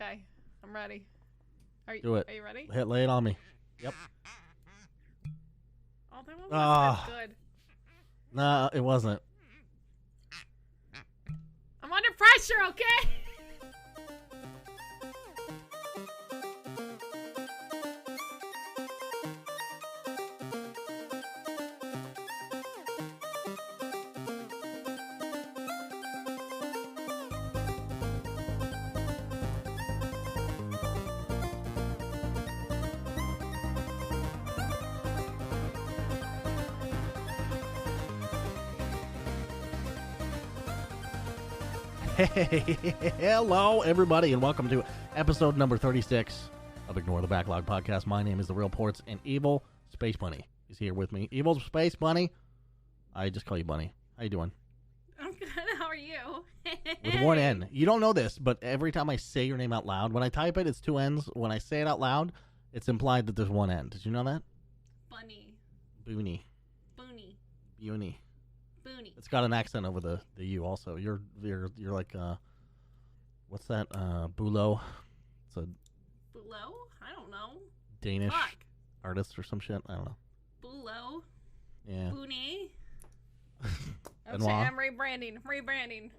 Okay, I'm ready. Do it. Are you ready? Lay it on me. Yep. Oh, that one was good. Nah, it wasn't. I'm under pressure, okay? Hey, hello everybody, and welcome to episode number 36 of Ignore the Backlog podcast. My name is The Real Ports, and Evil Space Bunny is here with me. Evil Space Bunny, I just call you Bunny. How you doing? I'm good. How are you? With one N. You don't know this, but every time I say your name out loud, when I type it, it's two N's. When I say it out loud, it's implied that there's one N. Did you know that? Bunny. Boony. Boony. Boony. Boony. It's got an accent over the U also. You're like what's that? Bulo. It's a Bulo? I don't know. Danish artist or some shit. I don't know. Bulo. Yeah. Boony. I'm rebranding.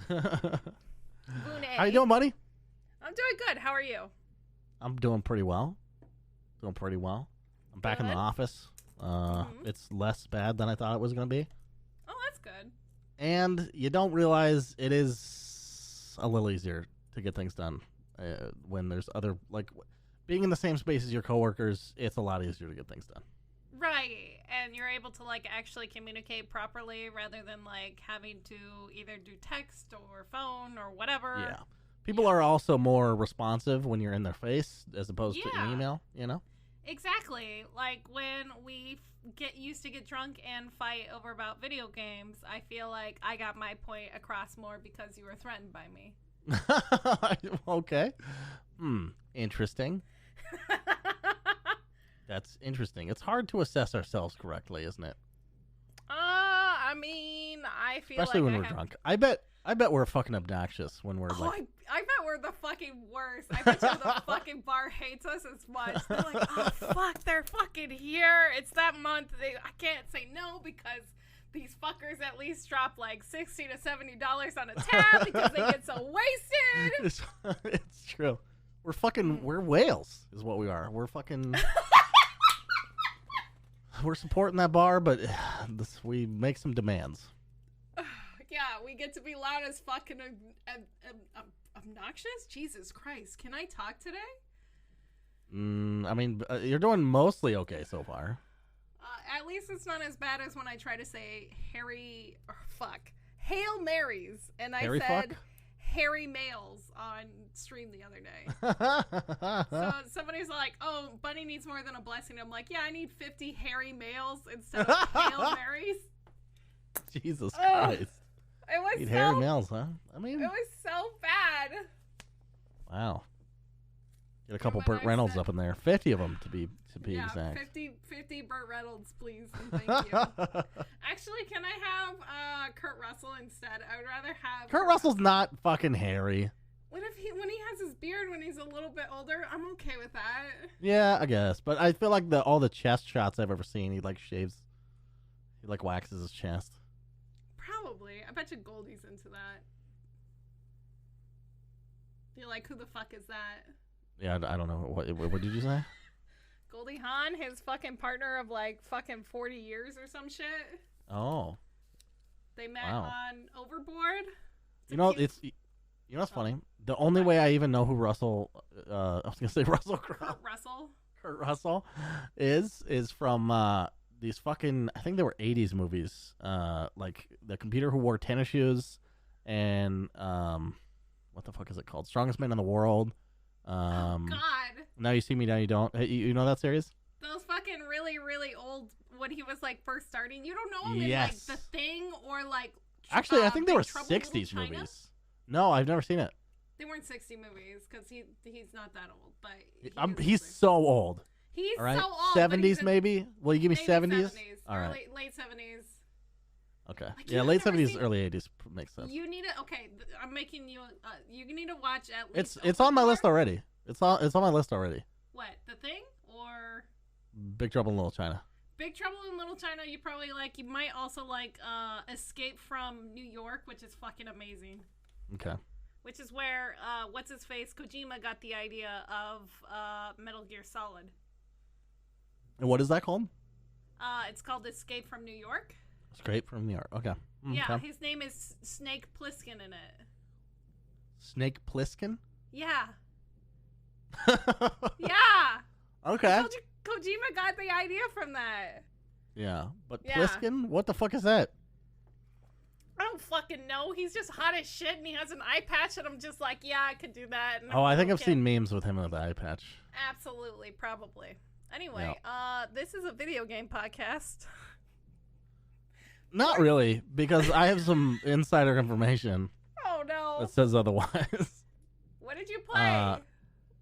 Boone. How you doing, buddy? I'm doing good. How are you? I'm doing pretty well. I'm back in the office. It's less bad than I thought it was going to be. Oh, that's good. And you don't realize it is a little easier to get things done when there's other, like, being in the same space as your coworkers, it's a lot easier to get things done. Right, and you're able to, like, actually communicate properly rather than, like, having to either do text or phone or whatever. Yeah. People are also more responsive when you're in their face as opposed to an email, you know? Exactly. Like, when we used to get drunk and fight over about video games, I feel like I got my point across more because you were threatened by me. Okay. Interesting. That's interesting. It's hard to assess ourselves correctly, isn't it? I mean, I feel especially like when we're drunk. I bet we're fucking obnoxious when we're like. I bet we're the fucking worst. I bet you the fucking bar hates us as much. They're like, oh fuck, they're fucking here. It's that month. I can't say no because these fuckers at least drop like $60 to $70 on a tab because they get so wasted. It's true. We're whales, is what we are. We're fucking. We're supporting that bar, but we make some demands. Yeah, we get to be loud as fucking obnoxious? Jesus Christ. Can I talk today? I mean, you're doing mostly okay so far. At least it's not as bad as when I try to say Hail Marys. And I said hairy males on stream the other day. So somebody's like, oh, Bunny needs more than a blessing. I'm like, yeah, I need 50 hairy males instead of Hail Marys. Jesus Christ. It was hairy males, huh? I mean, it was so bad. Wow. Get a couple Burt Reynolds up in there. 50 of them to be exact. 50 Burt Reynolds, please, and thank you. Actually, can I have Kurt Russell instead? I would rather have Kurt Russell's not fucking hairy. What if when he has his beard when he's a little bit older? I'm okay with that. Yeah, I guess, but I feel like all the chest shots I've ever seen, he waxes his chest. Probably. I bet you Goldie's into that. You're like, who the fuck is that? Yeah, I don't know. What did you say? Goldie Hawn, his fucking partner of like fucking 40 years or some shit. Oh. They met on Overboard. You know what's funny? The only way I even know who Russell, I was going to say Russell Crowe. Kurt Russell is from these fucking, I think they were 80s movies. Like The Computer Who Wore Tennis Shoes and what the fuck is it called? Strongest Man in the World. Oh, God. Now You See Me, Now You Don't. Hey, you know that series? Those fucking really, really old, when he was like first starting. You don't know him in like The Thing or like. Actually, I think they were 60s movies. No, I've never seen it. They weren't 60 movies because he's not that old, but he's so old. He's all right? so old. 70s maybe? Will you give me 70s? 70s. All right. Late 70s. Okay. Like, Yeah, late 70s, early 80s makes sense. You need to. Okay, I'm making you. You need to watch at least. It's on my list already. It's on my list already. What, The Thing or Big Trouble in Little China? Big Trouble in Little China. You probably like. You might also like Escape from New York, which is fucking amazing. Okay. Which is where what's his face Kojima got the idea of Metal Gear Solid. And what is that called? It's called Escape from New York. Escape from New York. Okay. Yeah, his name is Snake Plissken in it. Snake Plissken? Yeah. Yeah. Okay. I told you Kojima got the idea from that. Yeah, but Yeah. Plissken? What the fuck is that? I don't fucking know. He's just hot as shit, and he has an eye patch, and I'm just like, yeah, I could do that. And I think I've seen memes with him with the eye patch. Absolutely, probably. Anyway, this is a video game podcast. Not really, because I have some insider information Oh no! that says otherwise. What did you play?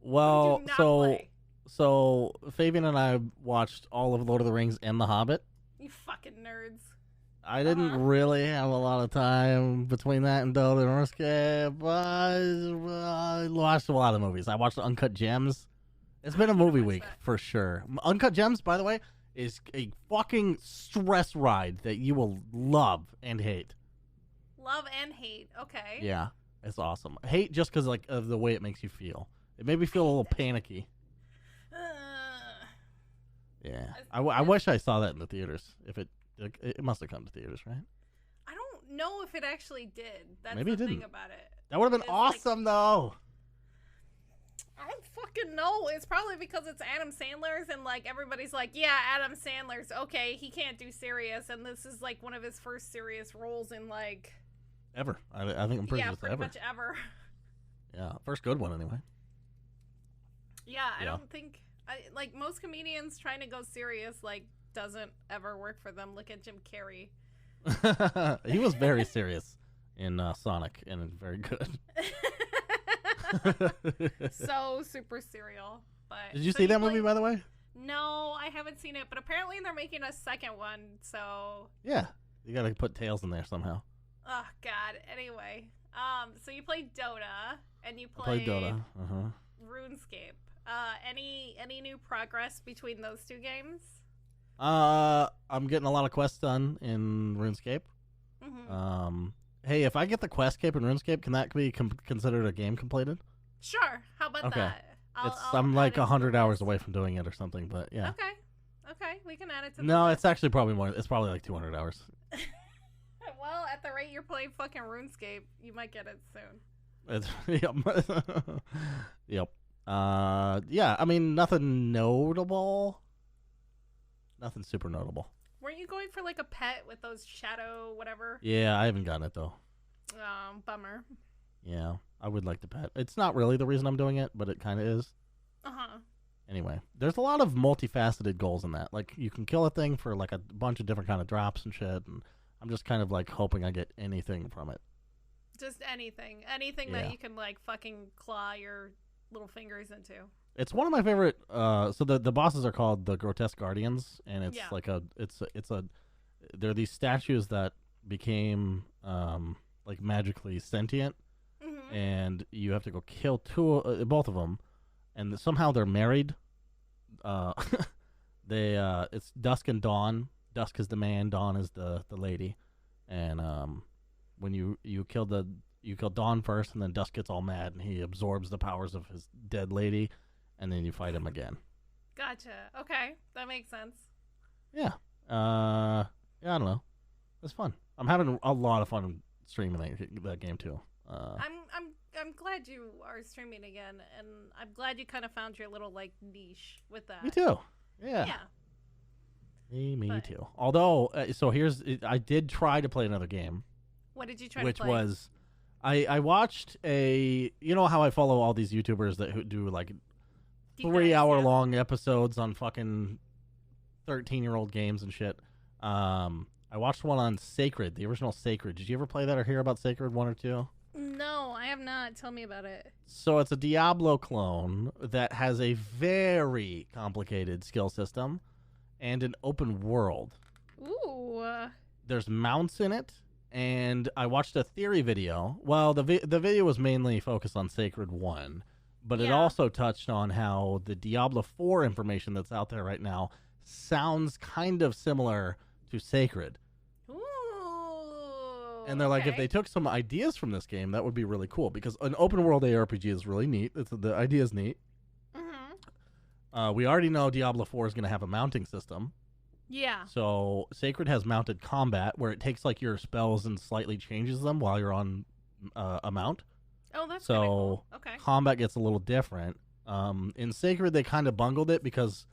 Well, what did you not play? So Fabian and I watched all of Lord of the Rings and The Hobbit. You fucking nerds. I didn't really have a lot of time between that and Dota and RuneScape, but I watched a lot of movies. I watched Uncut Gems. It's been a movie week for sure. Uncut Gems, by the way, is a fucking stress ride that you will love and hate. Love and hate. Okay. Yeah, it's awesome. Hate just because like of the way it makes you feel. It made me feel a little panicky. Yeah, I wish I saw that in the theaters. If it must have come to theaters, right? I don't know if it actually did. That's Maybe the it thing didn't. about it. That would have been awesome, though. I don't fucking know. It's probably because it's Adam Sandler's and like everybody's like, yeah, Adam Sandler's okay. He can't do serious, and this is like one of his first serious roles in like ever. I think I'm pretty sure it's pretty ever. much ever. Yeah, first good one anyway. Yeah, I don't think like most comedians trying to go serious like doesn't ever work for them. Look at Jim Carrey. He was very serious in Sonic and very good. So super serial. But did you see that movie, by the way? No, I haven't seen it, but apparently they're making a second one, so yeah, you gotta put Tails in there somehow. Oh god. Anyway, so you played Dota and you played Dota. RuneScape. Any new progress between those two games? I'm getting a lot of quests done in RuneScape. Mm-hmm. Hey, if I get the quest cape in RuneScape, can that be considered a game completed? Sure. How about that? I'm like 100 hours away from doing it or something, but yeah. Okay, we can add it to the No, list. it's actually probably more. It's probably like 200 hours. Well, at the rate you're playing fucking RuneScape, you might get it soon. Yep. Yep. Yeah, I mean, nothing notable. Nothing super notable. Weren't you going for like a pet with those shadow whatever? Yeah, I haven't gotten it though. Bummer. Yeah, I would like the pet. It's not really the reason I'm doing it, but it kind of is. Uh-huh. Anyway, there's a lot of multifaceted goals in that. Like, you can kill a thing for like a bunch of different kind of drops and shit, and I'm just kind of like hoping I get anything from it. Just anything that you can like fucking claw your little fingers into. It's one of my favorite. So the bosses are called the Grotesque Guardians, and it's like they're these statues that became like magically sentient, and you have to go kill both of them, and somehow they're married. It's Dusk and Dawn. Dusk is the man, Dawn is the lady, and when you kill Dawn first, and then Dusk gets all mad, and he absorbs the powers of his dead lady, and then you fight him again. Gotcha. Okay, that makes sense. Yeah. Yeah, I don't know. It's fun. I'm having a lot of fun streaming that game too. I'm glad you are streaming again, and I'm glad you kind of found your little like niche with that. Me too. Yeah. Me too. Although, I did try to play another game. What did you try to play? Which was, I watched you know how I follow all these YouTubers that do like 3-hour-long episodes on fucking 13-year-old games and shit. I watched one on Sacred, the original Sacred. Did you ever play that or hear about Sacred 1 or 2? No, I have not. Tell me about it. So it's a Diablo clone that has a very complicated skill system and an open world. Ooh. there's mounts in it, and I watched a theory video. Well, the video was mainly focused on Sacred 1, but it also touched on how the Diablo 4 information that's out there right now sounds kind of similar to Sacred. Ooh. And they're like, if they took some ideas from this game, that would be really cool, because an open world ARPG is really neat. The idea is neat. Mm-hmm. We already know Diablo 4 is going to have a mounting system. Yeah. So Sacred has mounted combat, where it takes like your spells and slightly changes them while you're on a mount. Oh, that's so cool. Okay. Combat gets a little different. In Sacred, they kind of bungled it because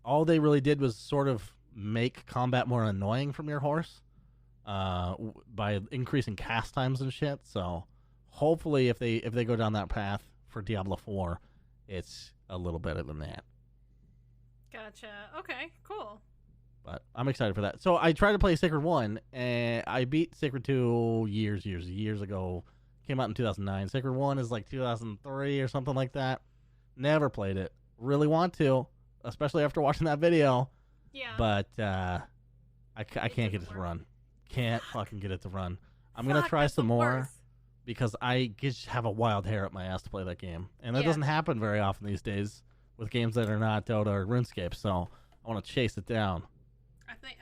all they really did was sort of make combat more annoying from your horse by increasing cast times and shit. So hopefully, if they go down that path for Diablo 4, it's a little better than that. Gotcha. Okay. Cool. But I'm excited for that. So I tried to play Sacred 1, and I beat Sacred 2 years ago. Came out in 2009. Sacred 1 is like 2003 or something like that. Never played it. Really want to, especially after watching that video. Yeah. But I can't get it to run. Can't fucking get it to run. I'm going to try some more because I just have a wild hair up my ass to play that game. And that doesn't happen very often these days with games that are not Dota or RuneScape. So I want to chase it down.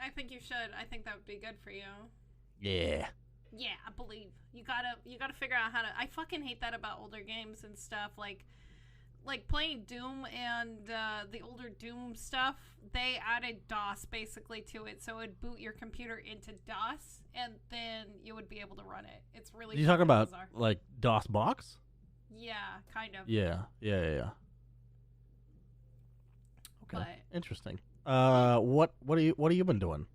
I think you should. I think that would be good for you. Yeah. Yeah, I believe. You gotta figure out how to. I fucking hate that about older games and stuff. Like playing Doom and the older Doom stuff, they added DOS basically to it, so it would boot your computer into DOS, and then you would be able to run it. It's really. You talking about bizarre. like DOS box? Yeah, kind of. Yeah. Okay. But, interesting. What have you been doing?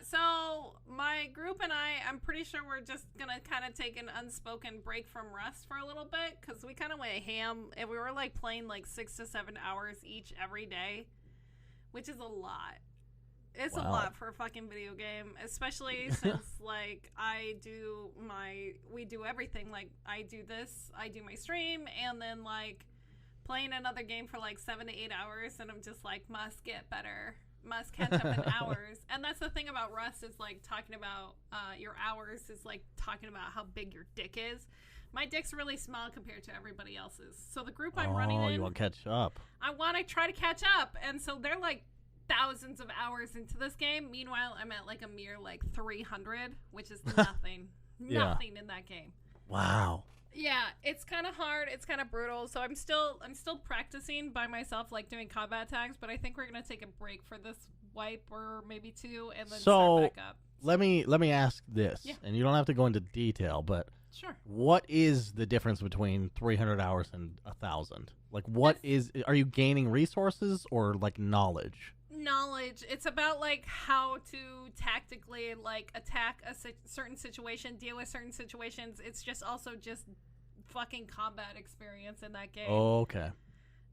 So my group and I'm pretty sure we're just gonna kind of take an unspoken break from Rust for a little bit, because we kind of went ham and we were like playing like 6 to 7 hours each every day, which is a lot. It's a lot for a fucking video game, especially since like we do everything. Like I do my stream, and then like playing another game for like 7 to 8 hours, and I'm just like, must get better, must catch up in hours. And that's the thing about Rust, is like talking about your hours is like talking about how big your dick is. My dick's really small compared to everybody else's. So the group I'm running in, you want to catch up. I want to try to catch up, and so they're like thousands of hours into this game. Meanwhile, I'm at like a mere like 300, which is nothing. Nothing in that game. Wow. Yeah, it's kind of hard. It's kind of brutal. So I'm still practicing by myself, like doing combat tags. But I think we're gonna take a break for this wipe, or maybe two, and then start back up. Let me ask this, and you don't have to go into detail, but sure. What is the difference between 300 hours and 1,000? Like, are you gaining resources or like knowledge? Knowledge. It's about like how to tactically like attack a certain situation, deal with certain situations. It's just also just fucking combat experience in that game. Oh, okay.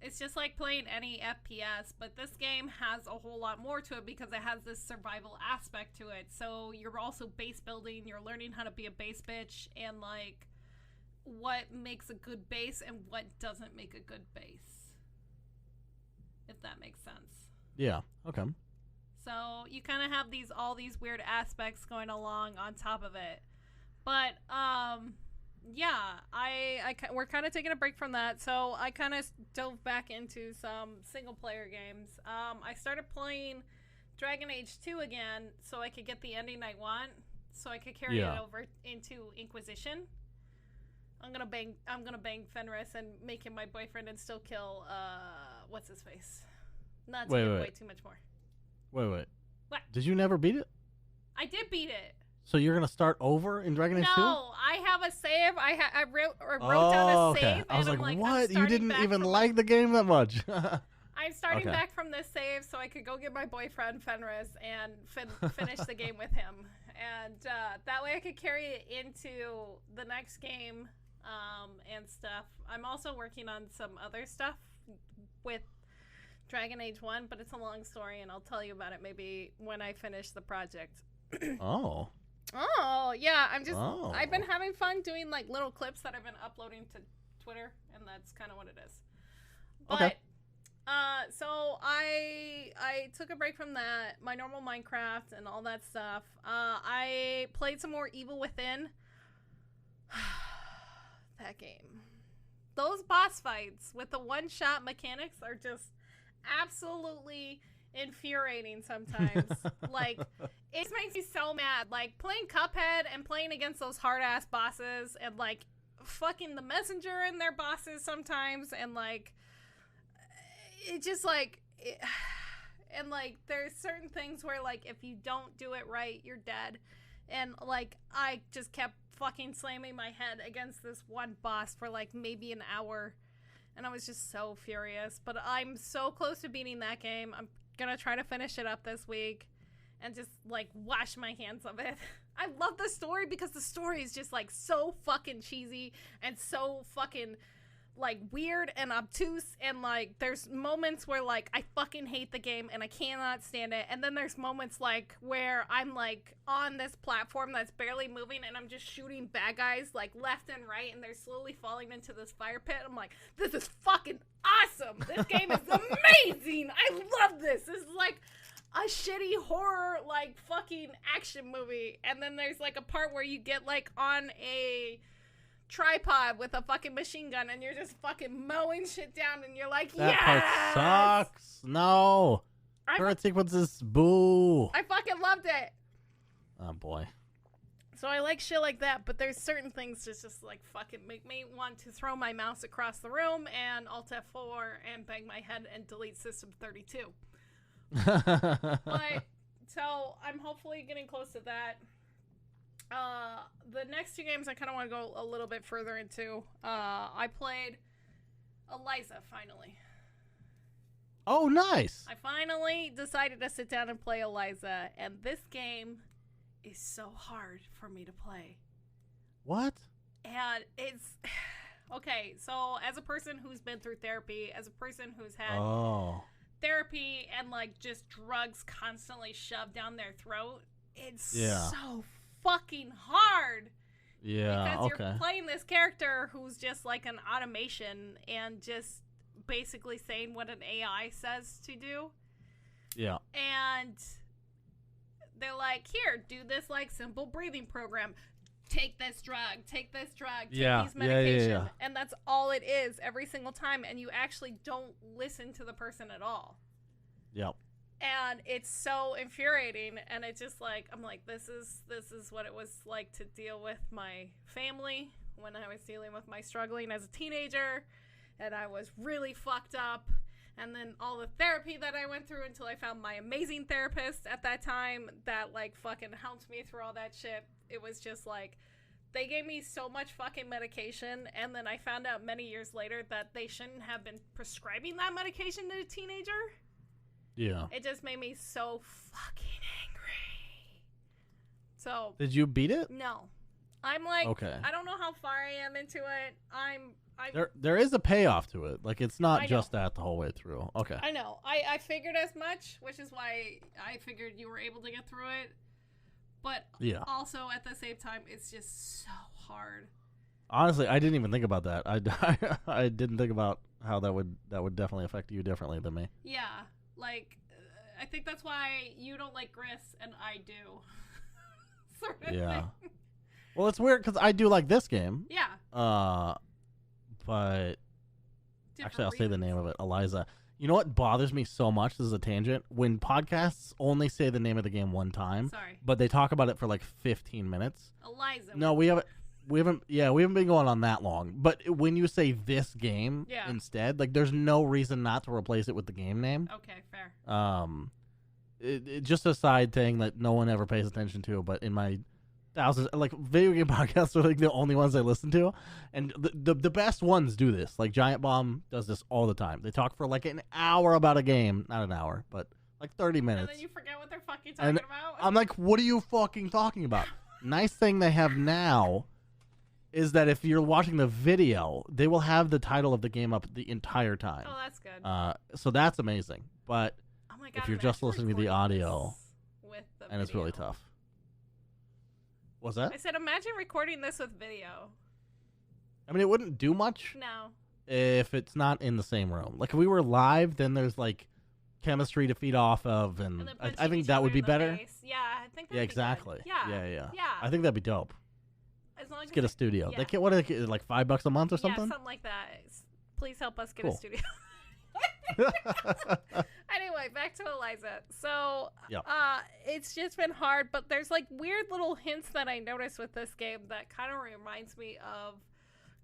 It's just like playing any FPS, but this game has a whole lot more to it because it has this survival aspect to it. So you're also base building, you're learning how to be a base bitch, and like what makes a good base and what doesn't make a good base. If that makes sense. Yeah, okay. So you kind of have all these weird aspects going along on top of it. But yeah, we're kind of taking a break from that, so I kind of dove back into some single-player games. I started playing Dragon Age 2 again, so I could get the ending I want, so I could carry it over into Inquisition. I'm gonna bang Fenris and make him my boyfriend and still kill what's his face. Not to give away too much more. Wait. What? Did you never beat it? I did beat it. So you're gonna start over in Dragon Age 2? No, I have a save. I wrote down a save. I was like, what? You didn't even like the game that much. I'm starting back from this save so I could go get my boyfriend Fenris and finish the game with him, and that way I could carry it into the next game and stuff. I'm also working on some other stuff with Dragon Age 1, but it's a long story, and I'll tell you about it maybe when I finish the project. Oh, yeah, I've been having fun doing like little clips that I've been uploading to Twitter, and that's kind of what it is. But, okay. So I took a break from that, my normal Minecraft and all that stuff. I played some more Evil Within. That game. Those boss fights with the one-shot mechanics are just absolutely infuriating sometimes. Like, it makes me so mad. Like, playing Cuphead and playing against those hard-ass bosses and, like, fucking the messenger and their bosses sometimes, and, like, it just, like... and, like, there's certain things where, like, if you don't do it right, you're dead. And, like, I just kept fucking slamming my head against this one boss for, like, maybe an hour. And I was just so furious. But I'm so close to beating that game. I'm gonna try to finish it up this week and just, like, wash my hands of it. I love the story because the story is just, like, so fucking cheesy and so fucking... like, weird and obtuse, and, like, there's moments where, like, I fucking hate the game and I cannot stand it, and then there's moments, like, where I'm, like, on this platform that's barely moving and I'm just shooting bad guys, like, left and right, and they're slowly falling into this fire pit. I'm like, this is fucking awesome! This game is amazing! I love this! This is, like, a shitty horror, like, fucking action movie, and then there's, like, a part where you get, like, on a... tripod with a fucking machine gun and you're just fucking mowing shit down and you're like, that part sucks. No. Current sequences, boo. I fucking loved it. Oh boy. So I like shit like that, but there's certain things that just like fucking make me want to throw my mouse across the room and Alt F4 and bang my head and delete System 32. But so I'm hopefully getting close to that. The next two games I kind of want to go a little bit further into. I played Eliza, finally. Oh, nice. I finally decided to sit down and play Eliza, and this game is so hard for me to play. What? And it's... Okay, so as a person who's been through therapy, as a person who's had therapy and, like, just drugs constantly shoved down their throat, it's so fucking hard. Yeah, because you're playing this character who's just like an automation and just basically saying what an AI says to do. Yeah. And they're like, here, do this like simple breathing program. Take this drug, take this drug, take these medications. Yeah. And that's all it is every single time. And you actually don't listen to the person at all. Yep. And it's so infuriating, and it's just like, I'm like, this is what it was like to deal with my family when I was dealing with my struggling as a teenager, and I was really fucked up, and then all the therapy that I went through until I found my amazing therapist at that time that, like, fucking helped me through all that shit. It was just like, they gave me so much fucking medication, and then I found out many years later that they shouldn't have been prescribing that medication to a teenager. Yeah. It just made me so fucking angry. So. Did you beat it? No. I'm like, okay. I don't know how far I am into it. There is a payoff to it. Like, it's not just that the whole way through. Okay. I know. I figured as much, which is why I figured you were able to get through it. But also at the same time, it's just so hard. Honestly, I didn't even think about that. I didn't think about how that would definitely affect you differently than me. Yeah. Like, I think that's why you don't like Gris and I do. Sort of thing. Well, it's weird because I do like this game. Yeah. But actually, I'll say the name of it, Eliza. You know what bothers me so much? This is a tangent. When podcasts only say the name of the game one time, but they talk about it for like 15 minutes. Eliza. No, we haven't been going on that long. But when you say this game instead, like, there's no reason not to replace it with the game name. Okay, fair. It just a side thing that no one ever pays attention to, but in my thousands, like, video game podcasts are like the only ones I listen to, and the best ones do this. Like, Giant Bomb does this all the time. They talk for like an hour about a game, not an hour, but like 30 minutes. And then you forget what they're fucking talking about. I'm like, what are you fucking talking about? Nice thing they have now is that if you're watching the video, they will have the title of the game up the entire time. Oh, that's good. So that's amazing. But oh my God, if you're just listening to the audio, and it's really tough. What's that? I said, imagine recording this with video. I mean, it wouldn't do much. No. if it's not in the same room. Like if we were live, then there's like chemistry to feed off of, and I think that would be better. Face. Yeah, I think. Yeah, exactly. Yeah. I think that'd be dope. As long as Let's get a studio. Yeah. What are they, like $5 a month or something? Yeah, something like that. Please help us get a studio. Anyway, back to Eliza. So, it's just been hard, but there's like weird little hints that I noticed with this game that kind of reminds me of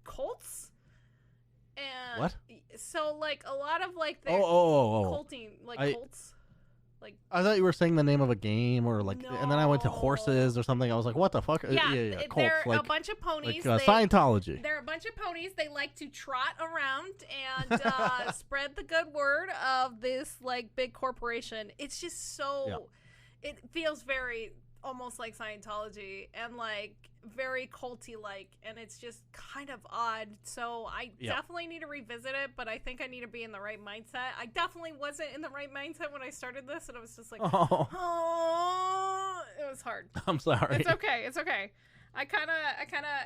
cults. And what? So, like a lot of like the culting, like cults. Like I thought you were saying the name of a game or like, and then I went to horses or something. I was like, what the fuck? Yeah, cults, they're like, a bunch of ponies. Like Scientology. They're a bunch of ponies. They like to trot around and spread the good word of this like big corporation. It's just so, it feels very almost like Scientology and like very culty like, and it's just kind of odd. So I definitely need to revisit it, but I think I need to be in the right mindset. I definitely wasn't in the right mindset when I started this, and I was just like, oh, it was hard. I'm sorry. It's okay. It's okay. I kind of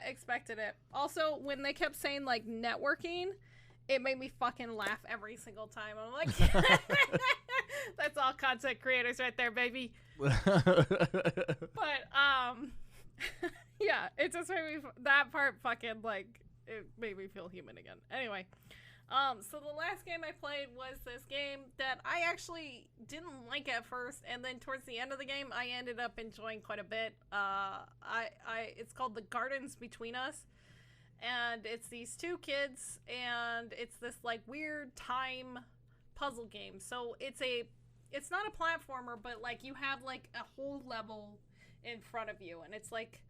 expected it. Also, when they kept saying like networking, it made me fucking laugh every single time. I'm like, that's all content creators right there, baby. But yeah, it just made me, that part fucking like, it made me feel human again. Anyway, so the last game I played was this game that I actually didn't like at first, and then towards the end of the game I ended up enjoying quite a bit. It's called The Gardens Between Us, and it's these two kids, and it's this like weird time puzzle game. So it's not a platformer, but like you have like a whole level in front of you, and it's like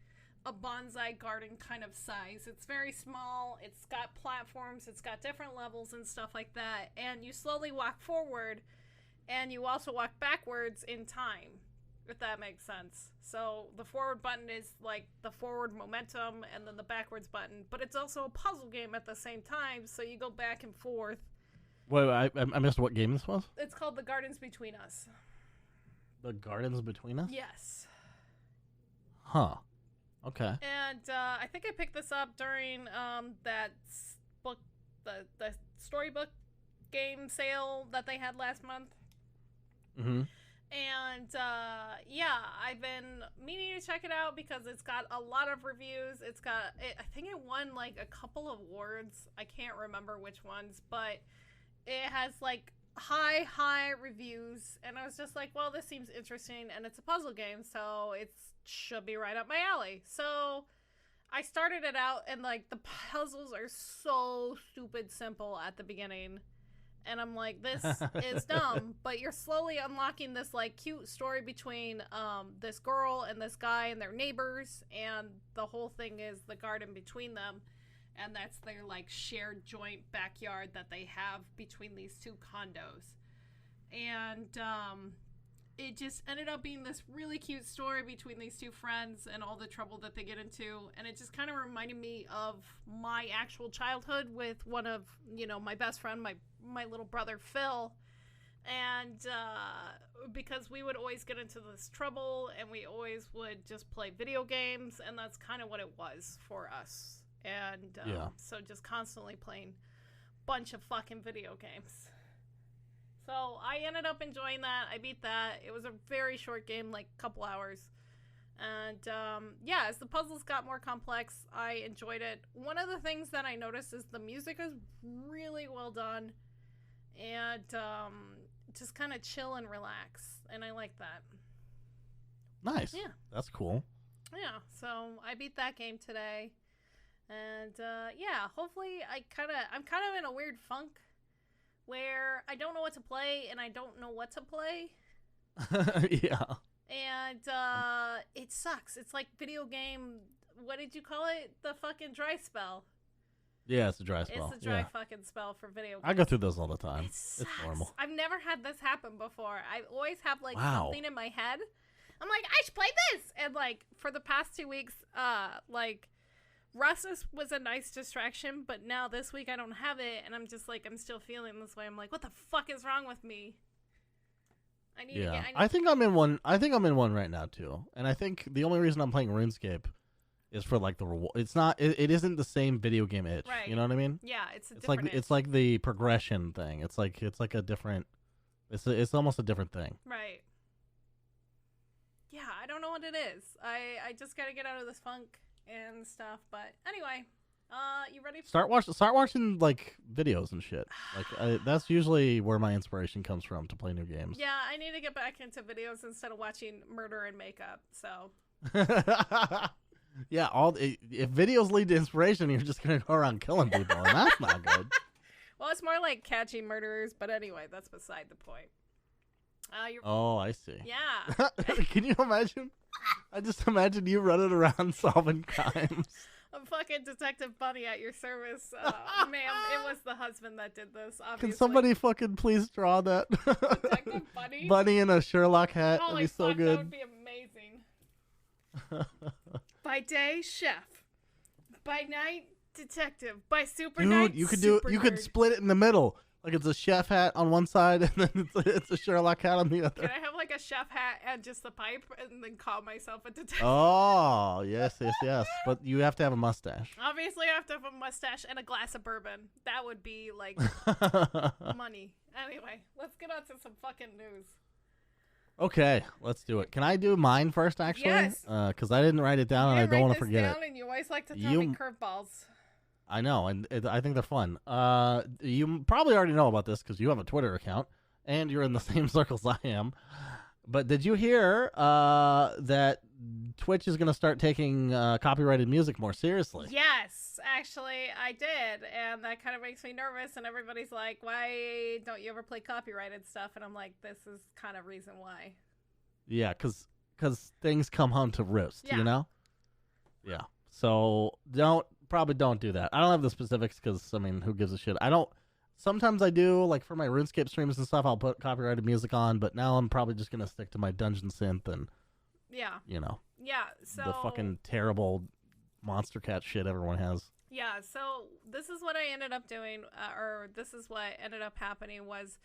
a bonsai garden kind of size. It's very small. It's got platforms. It's got different levels and stuff like that. And you slowly walk forward, and you also walk backwards in time, if that makes sense. So the forward button is like the forward momentum, and then the backwards button. But it's also a puzzle game at the same time, so you go back and forth. Wait, I missed what game this was? It's called The Gardens Between Us. The Gardens Between Us? Yes. Huh. Okay. And I think I picked this up during that book, the storybook game sale that they had last month. Mm-hmm. And yeah, I've been meaning to check it out because it's got a lot of reviews. I think it won like a couple of awards. I can't remember which ones, but it has like high reviews, and I was just like, well, this seems interesting, and it's a puzzle game, so it should be right up my alley. So I started it out, and like the puzzles are so stupid simple at the beginning, and I'm like, this is dumb. But you're slowly unlocking this like cute story between this girl and this guy and their neighbors, and the whole thing is the garden between them. And that's their like shared joint backyard that they have between these two condos. And it just ended up being this really cute story between these two friends and all the trouble that they get into. And it just kind of reminded me of my actual childhood with one of, my best friend, my little brother, Phil. And because we would always get into this trouble, and we always would just play video games. And that's kind of what it was for us. And so just constantly playing bunch of fucking video games. So I ended up enjoying that. I beat that. It was a very short game, like a couple hours. And yeah, as the puzzles got more complex, I enjoyed it. One of the things that I noticed is the music is really well done, and just kind of chill and relax, and I like that. Nice. Yeah, that's cool. Yeah, so I beat that game today. And yeah, hopefully I'm kind of in a weird funk where I don't know what to play and I don't know what to play. Yeah. And it sucks. It's like video game, what did you call it? The fucking dry spell. Yeah, it's a dry spell. It's a dry fucking spell for video games. I go through those all the time. It's normal. I've never had this happen before. I always have like something in my head. I'm like, I should play this. And like for the past 2 weeks, like Russ was a nice distraction, but now this week I don't have it, and I'm just like, I'm still feeling this way. I'm like, what the fuck is wrong with me? I think I'm in one right now too, and I think the only reason I'm playing RuneScape is for like the reward. It's not. It isn't the same video game itch. Right. You know what I mean? Yeah, it's like itch. it's like the progression thing. It's like a different. It's almost a different thing. Right. Yeah, I don't know what it is. I just gotta get out of this funk and stuff. But anyway, you ready? Start watching like videos and shit. Like that's usually where my inspiration comes from to play new games. Yeah, I need to get back into videos instead of watching murder and makeup. So. Yeah, if videos lead to inspiration, you're just gonna go around killing people, and that's not good. Well, it's more like catching murderers, but anyway, that's beside the point. Oh, I see. Yeah. Can you imagine? I just imagine you running around solving crimes. I'm fucking Detective Bunny at your service. Ma'am, it was the husband that did this, obviously. Can somebody fucking please draw that? Detective Bunny? Bunny in a Sherlock hat. Holy That'd be so fuck, good. That would be amazing. By day, chef. By night, detective. By super night, you could super you could nerd. split it in the middle. Like it's a chef hat on one side and then it's a Sherlock hat on the other. Can I have like a chef hat and just the pipe and then call myself a detective? Oh, yes. But you have to have a mustache. Obviously, I have to have a mustache and a glass of bourbon. That would be like money. Anyway, let's get on to some fucking news. Okay, let's do it. Can I do mine first, actually? Yes. Because I didn't write it down and I don't want to forget it. And you always like to tell me curveballs. I know, and I think they're fun. You probably already know about this because you have a Twitter account and you're in the same circles I am. But did you hear that Twitch is going to start taking copyrighted music more seriously? Yes, actually, I did. And that kind of makes me nervous. And everybody's like, why don't you ever play copyrighted stuff? And I'm like, this is kind of reason why. Yeah, because things come home to roost, you know? Yeah. So probably don't do that. I don't have the specifics because, I mean, who gives a shit? Sometimes I do, like for my RuneScape streams and stuff, I'll put copyrighted music on, but now I'm probably just going to stick to my dungeon synth and, you know, so the fucking terrible monster cat shit everyone has. Yeah, so this is what I ended up doing, or this is what ended up happening was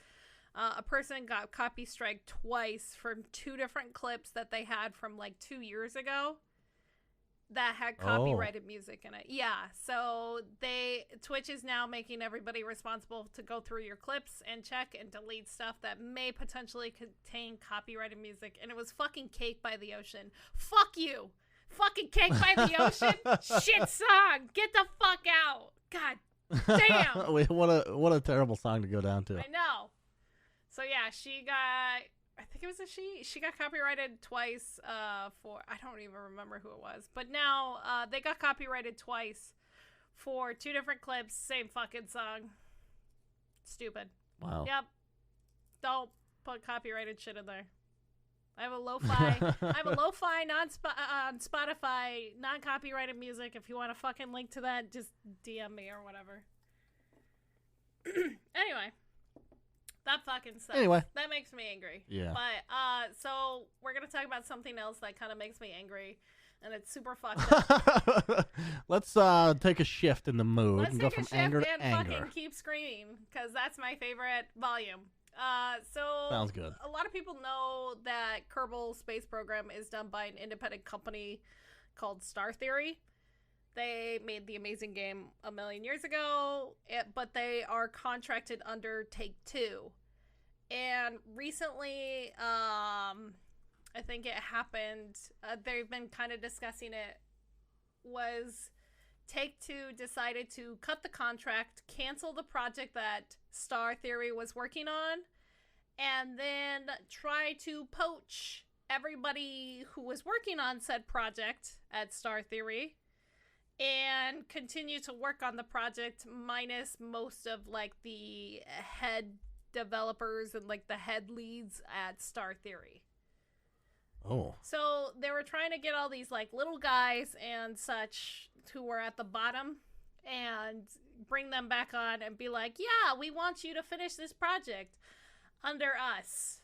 a person got copy strike twice from 2 different clips that they had from like 2 years ago that had copyrighted music in it. Yeah, so Twitch is now making everybody responsible to go through your clips and check and delete stuff that may potentially contain copyrighted music. And it was fucking Cake by the Ocean. Fuck you! Fucking Cake by the Ocean? Shit song! Get the fuck out! God damn! Wait, what a terrible song to go down to. I know. So yeah, I think it was she got copyrighted twice for, I don't even remember who it was, but now they got copyrighted twice for 2 different clips, same fucking song. Stupid. Wow. Yep. Don't put copyrighted shit in there. I have a lo-fi on Spotify, non-copyrighted music. If you want a fucking link to that, just DM me or whatever. Anyway. That fucking sucks. Anyway. That makes me angry. Yeah. But, so, we're going to talk about something else that kind of makes me angry, and it's super fucked up. Let's take a shift in the mood and go from anger to anger. Fucking keep screaming, because that's my favorite volume. So, sounds good. A lot of people know that Kerbel Space Program is done by an independent company called Star Theory. They made the amazing game a million years ago, but they are contracted under Take-Two. And recently, I think it happened, they've been kind of discussing it, was Take-Two decided to cut the contract, cancel the project that Star Theory was working on, and then try to poach everybody who was working on said project at Star Theory and continue to work on the project minus most of like the head developers and like the head leads at Star Theory. Oh. So they were trying to get all these like little guys and such who were at the bottom and bring them back on and be like, yeah, we want you to finish this project under us.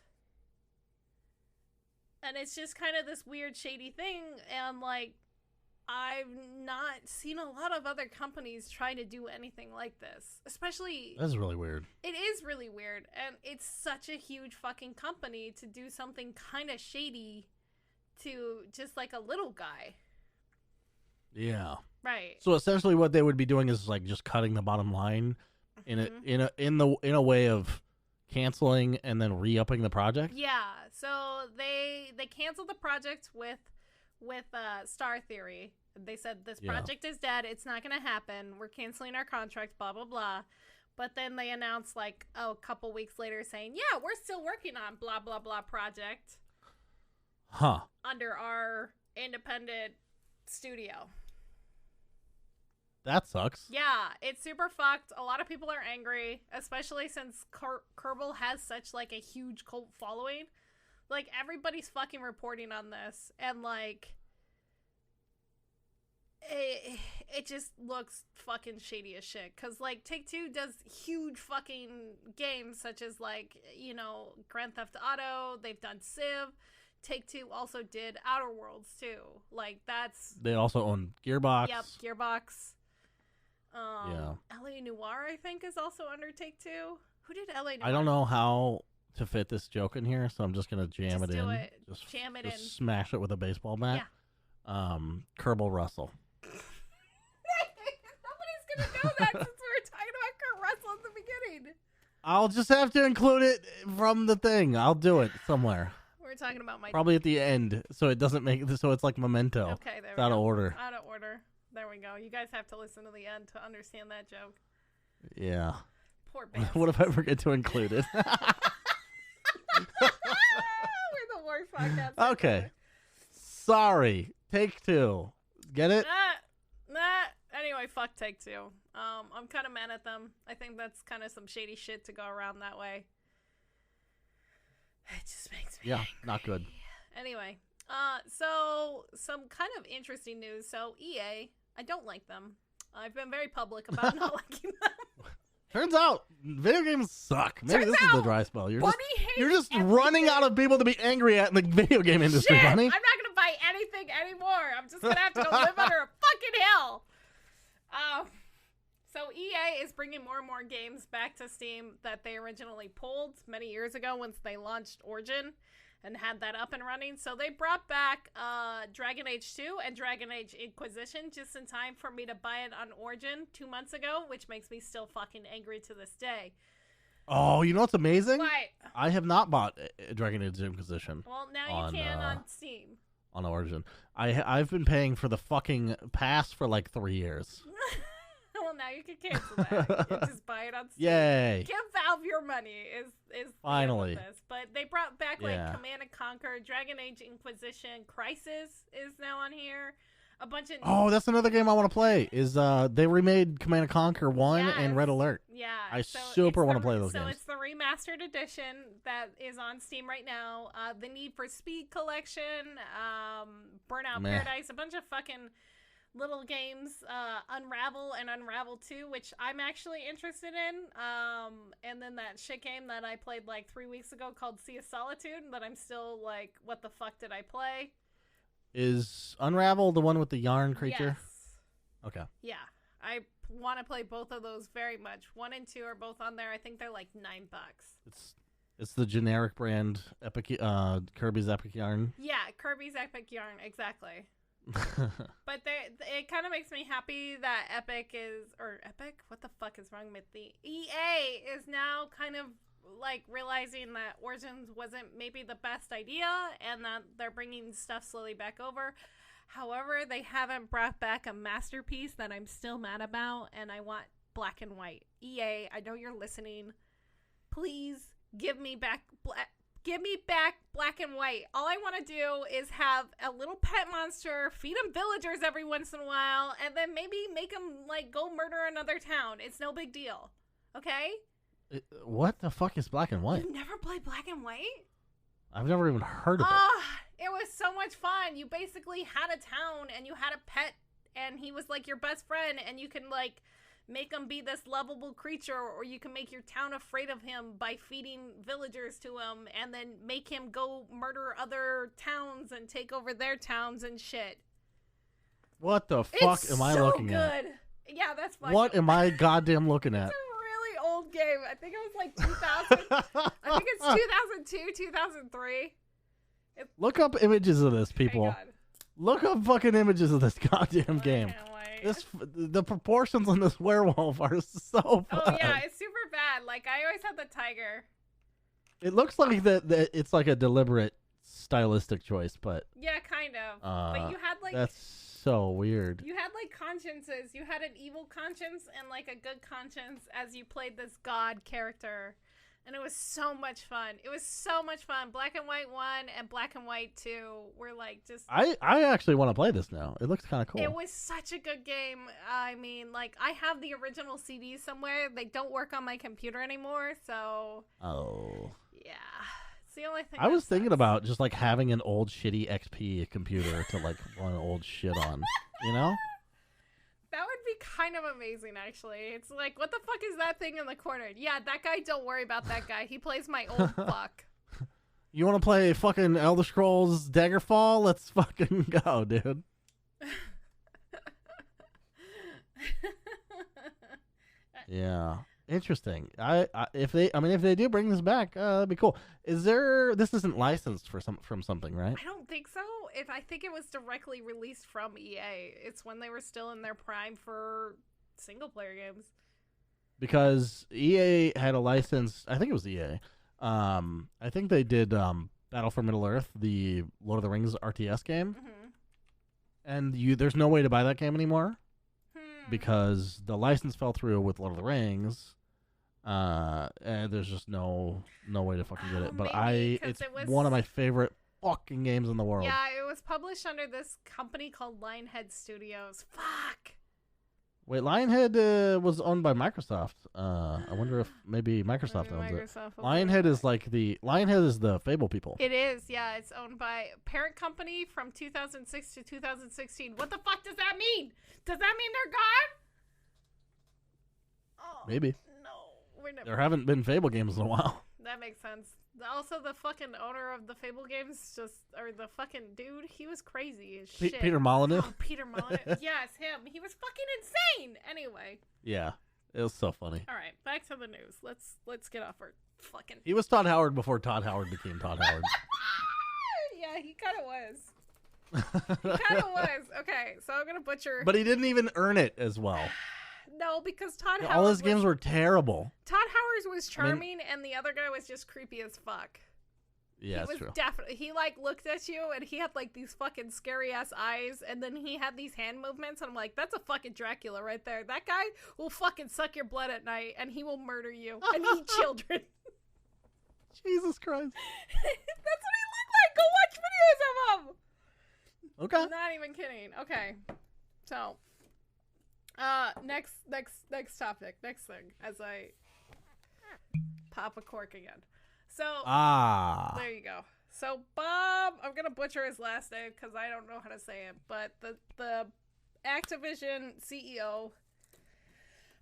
And it's just kind of this weird shady thing, and like I've not seen a lot of other companies try to do anything like this. Especially... That's really weird. It is really weird. And it's such a huge fucking company to do something kind of shady to just like a little guy. Yeah. Right. So essentially, what they would be doing is like just cutting the bottom line in a way of canceling and then re-upping the project. Yeah. So they canceled the project with Star Theory. They said this project is dead. It's not going to happen. We're canceling our contract. Blah blah blah. But then they announced like a couple weeks later saying, yeah, we're still working on blah blah blah project. Huh. Under our independent studio. That sucks. Yeah, it's super fucked. A lot of people are angry, especially since Kurble has such like a huge cult following. Like everybody's fucking reporting on this, and like it just looks fucking shady as shit. Cause like Take-Two does huge fucking games such as like, you know, Grand Theft Auto. They've done Civ. Take-Two also did Outer Worlds too. Like that's. They also own Gearbox. Yep, Gearbox. LA Noire, I think, is also under Take-Two. Who did LA Noire? I don't know how to fit this joke in here, so I'm just gonna jam it in. Just jam it in. Smash it with a baseball bat. Yeah. Kerbal Russell. Nobody's gonna know that since we were talking about Kurt Russell at the beginning. I'll just have to include it from the thing. I'll do it somewhere. We're talking about Mike. Probably at the end, so it doesn't make. So it's like Memento. Okay, there it's we go. Out of order. Out of order. There we go. You guys have to listen to the end to understand that joke. Yeah. Poor bastard. What if I forget to include it? We're the worst podcast. Okay. Ever. Sorry. Take-Two. Get it? Anyway, fuck Take-Two. I'm kind of mad at them. I think that's kind of some shady shit to go around that way. It just makes me angry. Not good. Anyway, so some kind of interesting news. So EA, I don't like them. I've been very public about not liking them. Turns out video games suck. Maybe this is the dry spell. You're just everything. running out of people to be angry at in the video game industry, Shit, honey. I'm not gonna buy anything anymore. I'm just gonna have to go live under a fucking hill. So EA is bringing more and more games back to Steam that they originally pulled many years ago once they launched Origin and had that up and running. So they brought back Dragon Age 2 and Dragon Age Inquisition just in time for me to buy it on Origin 2 months ago, which makes me still fucking angry to this day. Oh, you know what's amazing? What? I have not bought Dragon Age Inquisition. Well, now you can on Steam. On Origin. I've been paying for the fucking pass for like 3 years. Well, now you can cancel that. You just buy it on Steam. Yay. Give Valve your money is finally this. But they brought back like Command and Conquer, Dragon Age Inquisition, Crisis is now on here. A bunch of that's another game I want to play. Is they remade Command and Conquer 1 and Red Alert. Yeah. I super want to play those games. So it's the remastered edition that is on Steam right now. The Need for Speed collection, Burnout Paradise, a bunch of fucking little games, Unravel and Unravel 2, which I'm actually interested in. And then that shit game that I played like 3 weeks ago called Sea of Solitude that I'm still like, what the fuck did I play? Is Unravel the one with the yarn creature? Yes. Okay. Yeah. I want to play both of those very much. 1 and 2 are both on there. I think they're like $9. It's the generic brand Epic Kirby's Epic Yarn. Yeah, Kirby's Epic Yarn, exactly. But it kind of makes me happy that Epic, what the fuck is wrong with the EA is now kind of like realizing that Origins wasn't maybe the best idea and that they're bringing stuff slowly back over. However, they haven't brought back a masterpiece that I'm still mad about, and I want black and white. EA, I know you're listening. Please give me back black and white. All I want to do is have a little pet monster, feed them villagers every once in a while, and then maybe make them like go murder another town. It's no big deal. Okay? What the fuck is black and white? You never played black and white? I've never even heard of it. It was so much fun. You basically had a town and you had a pet and he was like your best friend and you can like make him be this lovable creature, or you can make your town afraid of him by feeding villagers to him and then make him go murder other towns and take over their towns and shit. What the fuck am I looking at? It's so good. Yeah, that's fine. What am I goddamn looking at? It's a really old game. I think it was like 2000. I think it's 2002, 2003. Look up images of this, people. Look up fucking images of this goddamn game. I can't wait. The proportions on this werewolf are so bad. Oh yeah, it's super bad. Like I always had the tiger. It looks like that it's like a deliberate stylistic choice, but yeah, kind of. But you had like that's so weird. You had like consciences. You had an evil conscience and like a good conscience as you played this god character. And it was so much fun. It was so much fun. Black and White 1 and Black and White 2 were like just... I actually want to play this now. It looks kind of cool. It was such a good game. I mean, like, I have the original CDs somewhere. They don't work on my computer anymore, so... Oh. Yeah. It's the only thing I was thinking about just, like, having an old shitty XP computer to, like, run old shit on. You know? That would be kind of amazing, actually. It's like, what the fuck is that thing in the corner? Yeah, that guy, don't worry about that guy. He plays my old fuck. You want to play fucking Elder Scrolls Daggerfall? Let's fucking go, dude. Yeah. Interesting. If they do bring this back, that'd be cool. This isn't licensed from something, right? I don't think so. I think it was directly released from EA. It's when they were still in their prime for single player games. Because EA had a license, I think it was EA. I think they did Battle for Middle-earth, the Lord of the Rings RTS game. Mm-hmm. And there's no way to buy that game anymore because the license fell through with Lord of the Rings. And there's just no way to fucking get it. But it's one of my favorite fucking games in the world. Yeah, it was published under this company called Lionhead Studios. Fuck. Wait, Lionhead was owned by Microsoft. I wonder if maybe Microsoft owns it. Lionhead is Lionhead is the Fable people. It is, yeah. It's owned by parent company from 2006 to 2016. What the fuck does that mean? Does that mean they're gone? Oh, maybe. No, there haven't been Fable games in a while. That makes sense. Also, the fucking owner of the Fable games or the fucking dude, he was crazy as shit. Peter Molyneux? Oh, Peter Molyneux. Yes, him. He was fucking insane. Anyway. Yeah, it was so funny. All right, back to the news. Let's get off our fucking... He was Todd Howard before Todd Howard became Todd Howard. Yeah, he kind of was. He kind of was. Okay, so I'm going to butcher... But he didn't even earn it as well. No, because Todd Howard... All his games were terrible. Todd Howard was charming, and the other guy was just creepy as fuck. Yeah, that's true. Definitely, he like looked at you, and he had like these fucking scary ass eyes, and then he had these hand movements, and I'm like, that's a fucking Dracula right there. That guy will fucking suck your blood at night, and he will murder you and eat children. Jesus Christ. That's what he looked like. Go watch videos of him. Okay. Not even kidding. Okay, so. Next topic. Next thing, as I pop a cork again. So, there you go. So, Bob, I'm going to butcher his last name because I don't know how to say it, but the Activision CEO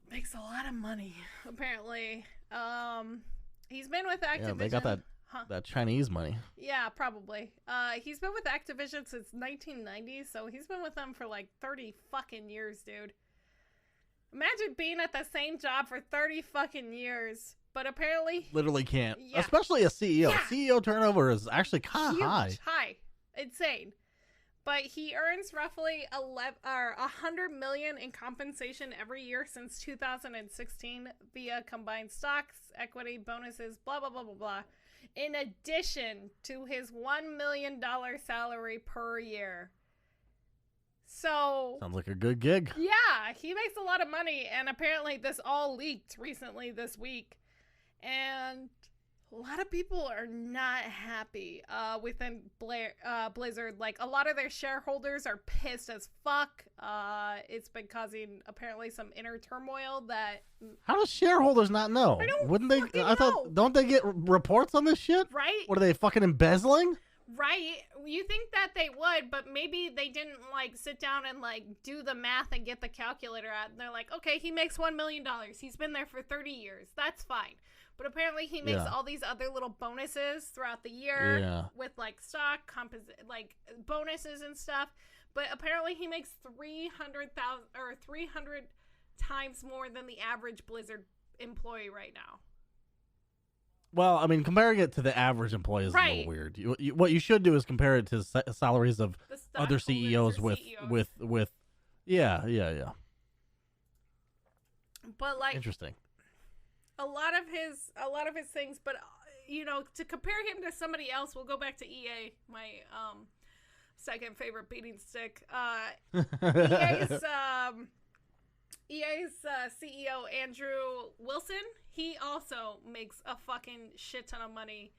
makes a lot of money, apparently. He's been with Activision. Yeah, they got that Chinese money. Yeah, probably. He's been with Activision since 1990, so he's been with them for like 30 fucking years, dude. Imagine being at the same job for 30 fucking years, but apparently... Literally can't. Yeah. Especially a CEO. Yeah. CEO turnover is actually kind of high. High. Insane. But he earns roughly $100 million in compensation every year since 2016 via combined stocks, equity, bonuses, blah, blah, blah, blah, blah. In addition to his $1 million salary per year. So... Sounds like a good gig. Yeah, he makes a lot of money, and apparently this all leaked recently this week. And a lot of people are not happy within Blizzard. Like, a lot of their shareholders are pissed as fuck. It's been causing, apparently, some inner turmoil that... How do shareholders not know? Wouldn't they? I thought, don't they get reports on this shit? Right? What, are they fucking embezzling? Right. You think that they would, but maybe they didn't, like, sit down and, like, do the math and get the calculator out. And they're like, okay, he makes $1 million. He's been there for 30 years. That's fine. But apparently he makes all these other little bonuses throughout the year with, like, stock, like, bonuses and stuff. But apparently he makes 300 times more than the average Blizzard employee right now. Well, I mean, comparing it to the average employee is a little weird. What you should do is compare it to salaries of other CEOs with. Yeah. But like, interesting. A lot of his things, but to compare him to somebody else, we'll go back to EA, my second favorite beating stick. EA's CEO Andrew Wilson, he also makes a fucking shit ton of money,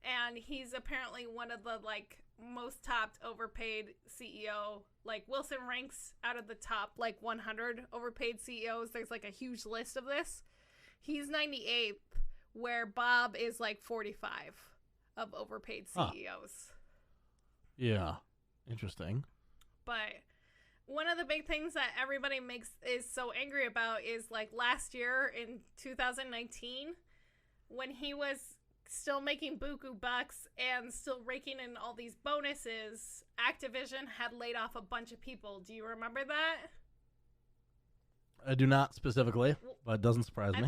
and he's apparently one of the like most topped overpaid CEO. Like Wilson ranks out of the top like 100 overpaid CEOs. There's like a huge list of this. He's 98th, where Bob is like 45 of overpaid CEOs. Yeah, interesting. But one of the big things that everybody is so angry about is like last year in 2019, when he was still making buku bucks and still raking in all these bonuses, Activision had laid off a bunch of people. Do you remember that? I do not specifically, but it doesn't surprise me. I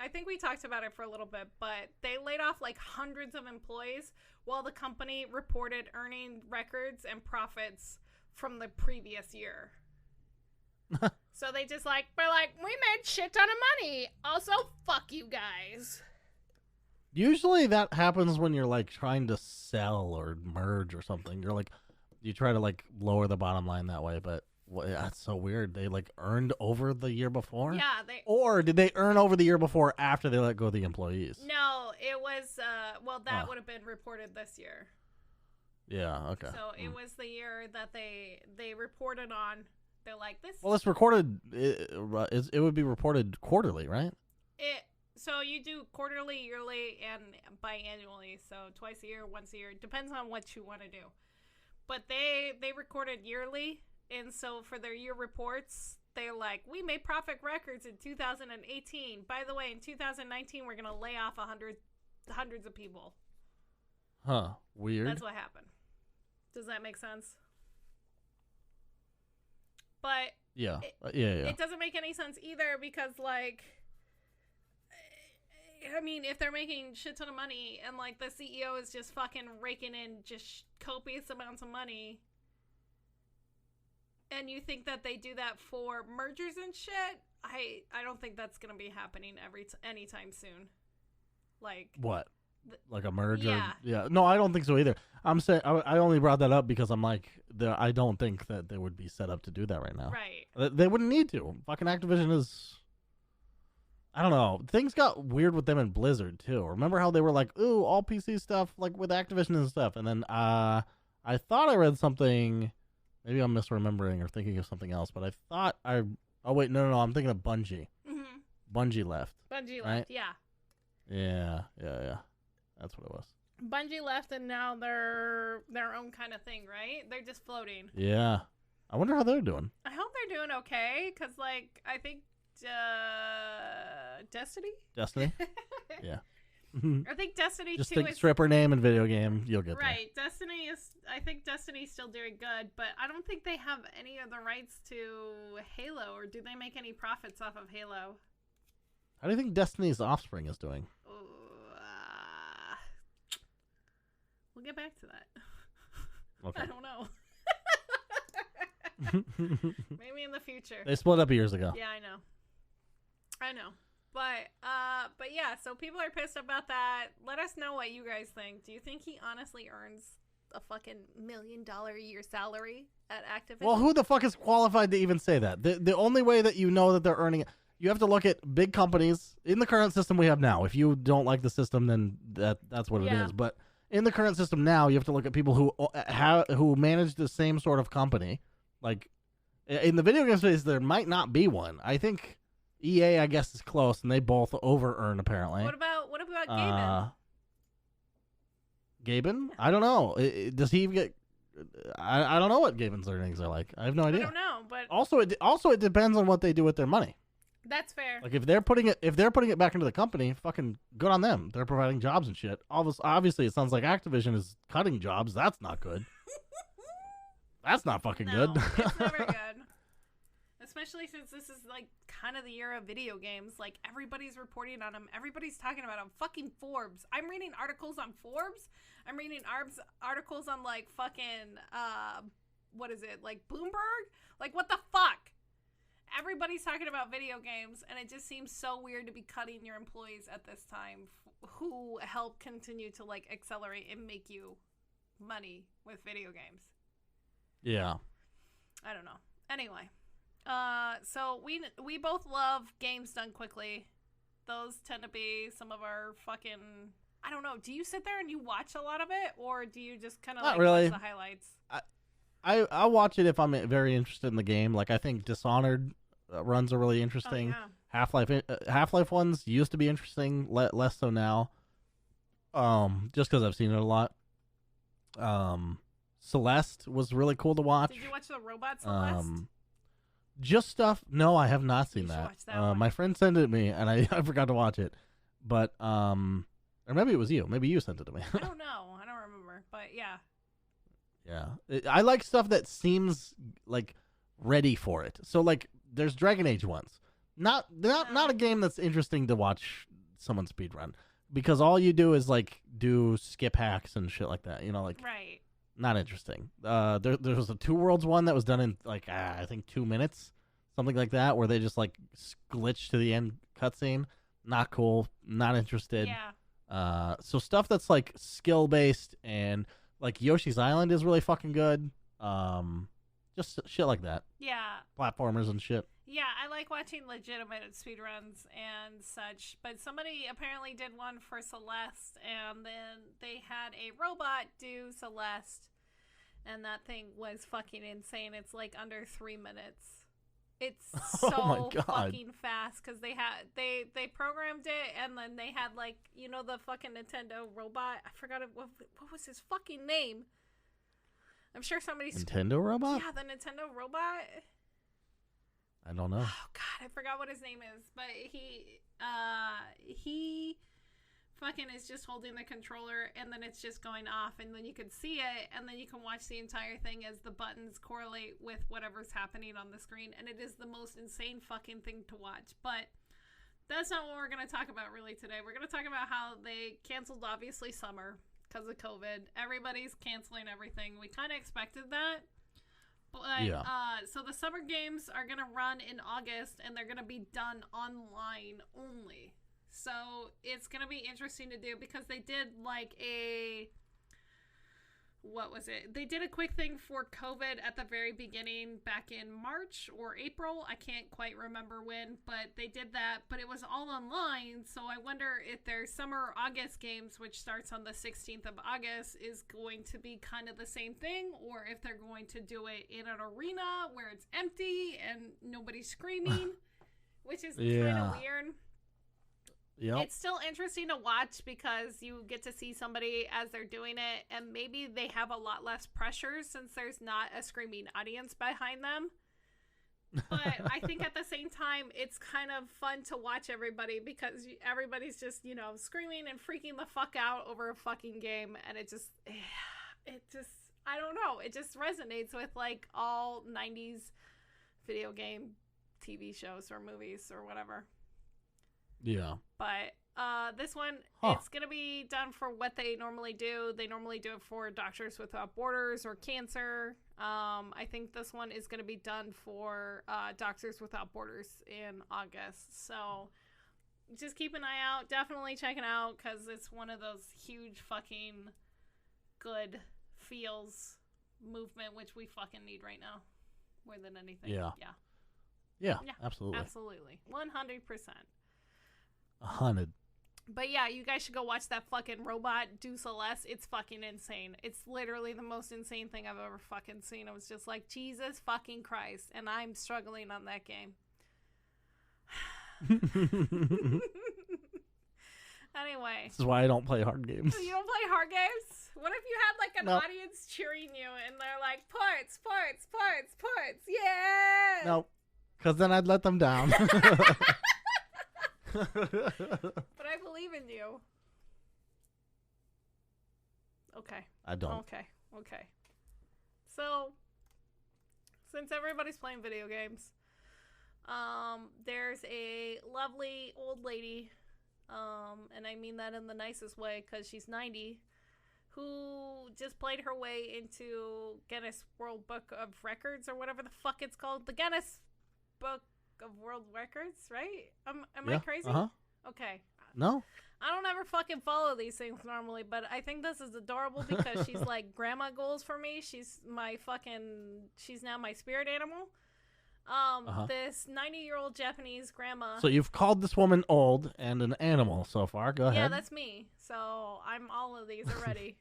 think we talked about it for a little bit, but they laid off like hundreds of employees while the company reported earning records and profits from the previous year. So they just we're like, we made shit ton of money. Also, fuck you guys. Usually that happens when you're like trying to sell or merge or something. You're like, you try to like lower the bottom line that way, but that's so weird. They like earned over the year before? Yeah. Or did they earn over the year before after they let go of the employees? No, it was, that would have been reported this year. Yeah, okay. So it was the year that they reported on. They're like, this... Well, it's recorded, it would be reported quarterly, right? So you do quarterly, yearly, and biannually. So twice a year, once a year. Depends on what you want to do. But they recorded yearly. And so for their year reports, they're like, we made profit records in 2018. By the way, in 2019, we're going to lay off hundreds of people. Huh. Weird. That's what happened. Does that make sense? But yeah. It doesn't make any sense either because, like, I mean, if they're making shit ton of money and, like, the CEO is just fucking raking in just copious amounts of money... And you think that they do that for mergers and shit? I don't think that's gonna be happening anytime soon. Like what? Like a merger? Yeah. Yeah. No, I don't think so either. I'm saying I only brought that up because I'm like, I don't think that they would be set up to do that right now. Right. They wouldn't need to. Fucking Activision is. I don't know. Things got weird with them in Blizzard too. Remember how they were like, ooh, all PC stuff, like with Activision and stuff, and then I thought I read something. Maybe I'm misremembering or thinking of something else, but I thought oh wait, no, I'm thinking of Bungie. Mm-hmm. Bungie left. Bungie right? left, yeah. Yeah. That's what it was. Bungie left, and now they're their own kind of thing, right? They're just floating. Yeah. I wonder how they're doing. I hope they're doing okay, because, like, I think Destiny? Destiny? Yeah. I think Destiny 2 just think stripper name and video game, you'll get right. There. I think Destiny's still doing good, but I don't think they have any of the rights to Halo, or do they make any profits off of Halo? How do you think Destiny's Offspring is doing? We'll get back to that. Okay. I don't know. Maybe in the future. They split up years ago. Yeah, I know. But yeah, so people are pissed about that. Let us know what you guys think. Do you think he honestly earns a fucking $1 million a year salary at Activision? Well, who the fuck is qualified to even say that? The only way that you know that they're earning it, you have to look at big companies in the current system we have now. If you don't like the system, then that's what it is. But in the current system now, you have to look at people who manage the same sort of company. Like in the video game space, there might not be one. I think EA, I guess, is close, and they both over-earn, apparently. What about Gaben? Gaben? I don't know. Does he even get... I don't know what Gaben's earnings are like. I have no idea. I don't know, but... Also, it depends on what they do with their money. That's fair. Like, if they're putting it back into the company, fucking good on them. They're providing jobs and shit. Obviously, it sounds like Activision is cutting jobs. That's not good. That's not fucking good. It's never good. especially since this is like kind of the year of video games. Like everybody's reporting on them. Everybody's talking about them. Fucking Forbes. I'm reading articles on Forbes. I'm reading articles on like fucking what is it? Like Bloomberg? Like what the fuck? Everybody's talking about video games, and it just seems so weird to be cutting your employees at this time who help continue to like accelerate and make you money with video games. Yeah. I don't know. Anyway, so we both love games done quickly. Those tend to be some of our fucking... I don't know. Do you sit there and you watch a lot of it, or do you just kind of like really. watch the highlights? I'll watch it if I'm very interested in the game. Like I think Dishonored runs are really interesting. Oh, yeah. Half-Life ones used to be interesting, less so now. Just because I've seen it a lot. Celeste was really cool to watch. Did you watch the robot Celeste? Just stuff. No, I have not seen that. Watch that one. My friend sent it to me, and I forgot to watch it. But or maybe it was you. Maybe you sent it to me. I don't know. I don't remember. But yeah. Yeah, I like stuff that seems like ready for it. So like, there's Dragon Age ones. Not a game that's interesting to watch someone speedrun, because all you do is like do skip hacks and shit like that. You know, like right. Not interesting. There was a Two Worlds one that was done in like I think 2 minutes, something like that, where they just like glitch to the end cutscene. Not cool. Not interested. Yeah. So stuff that's like skill based and like Yoshi's Island is really fucking good. Just shit like that. Yeah. Platformers and shit. Yeah, I like watching legitimate speedruns and such, but somebody apparently did one for Celeste, and then they had a robot do Celeste, and that thing was fucking insane. It's like under 3 minutes. It's so fucking fast, because they programmed it, and then they had like, you know, the fucking Nintendo robot. I forgot what was his fucking name. I'm sure somebody's... Nintendo robot? Yeah, the Nintendo robot. I don't know. Oh god, I forgot what his name is, but he fucking is just holding the controller, and then it's just going off, and then you can see it, and then you can watch the entire thing as the buttons correlate with whatever's happening on the screen, and it is the most insane fucking thing to watch. But that's not what we're going to talk about really today. We're going to talk about how they canceled, obviously, summer because of COVID. Everybody's canceling everything. We kind of expected that. But, yeah. So the summer games are going to run in August, and they're going to be done online only. So it's going to be interesting to do, because they did like what was it? They did a quick thing for COVID at the very beginning back in March or April. I can't quite remember when, but they did that, but it was all online. So I wonder if their summer August games, which starts on the 16th of August, is going to be kind of the same thing, or if they're going to do it in an arena where it's empty and nobody's screaming, which is kind of weird. Yep. It's still interesting to watch, because you get to see somebody as they're doing it, and maybe they have a lot less pressure since there's not a screaming audience behind them. But I think at the same time, it's kind of fun to watch everybody, because everybody's just, you know, screaming and freaking the fuck out over a fucking game, and it just, I don't know, it just resonates with like all 90s video game TV shows or movies or whatever. Yeah. But this one, it's going to be done for what they normally do. They normally do it for Doctors Without Borders or cancer. I think this one is going to be done for Doctors Without Borders in August. So just keep an eye out. Definitely check it out, because it's one of those huge fucking good feels movement, which we fucking need right now more than anything. Yeah, absolutely. Absolutely. 100%. 100. But yeah, you guys should go watch that fucking robot do Celeste. It's fucking insane. It's literally the most insane thing I've ever fucking seen. I was just like, Jesus fucking Christ. And I'm struggling on that game. Anyway. This is why I don't play hard games. You don't play hard games? What if you had like an audience cheering you and they're like, parts, yeah! No, because then I'd let them down. But I believe in you. Okay. I don't. Okay. So, since everybody's playing video games, There's a lovely old lady, and I mean that in the nicest way because she's 90, who just played her way into Guinness World Book of Records or whatever the fuck it's called. The Guinness Book of World Records, right? Am I crazy? Okay. No. I don't ever fucking follow these things normally, but I think this is adorable because she's like grandma goals for me. She's now my spirit animal. This 90-year-old Japanese grandma. So you've called this woman old and an animal so far. Go ahead. Yeah, that's me. So I'm all of these already.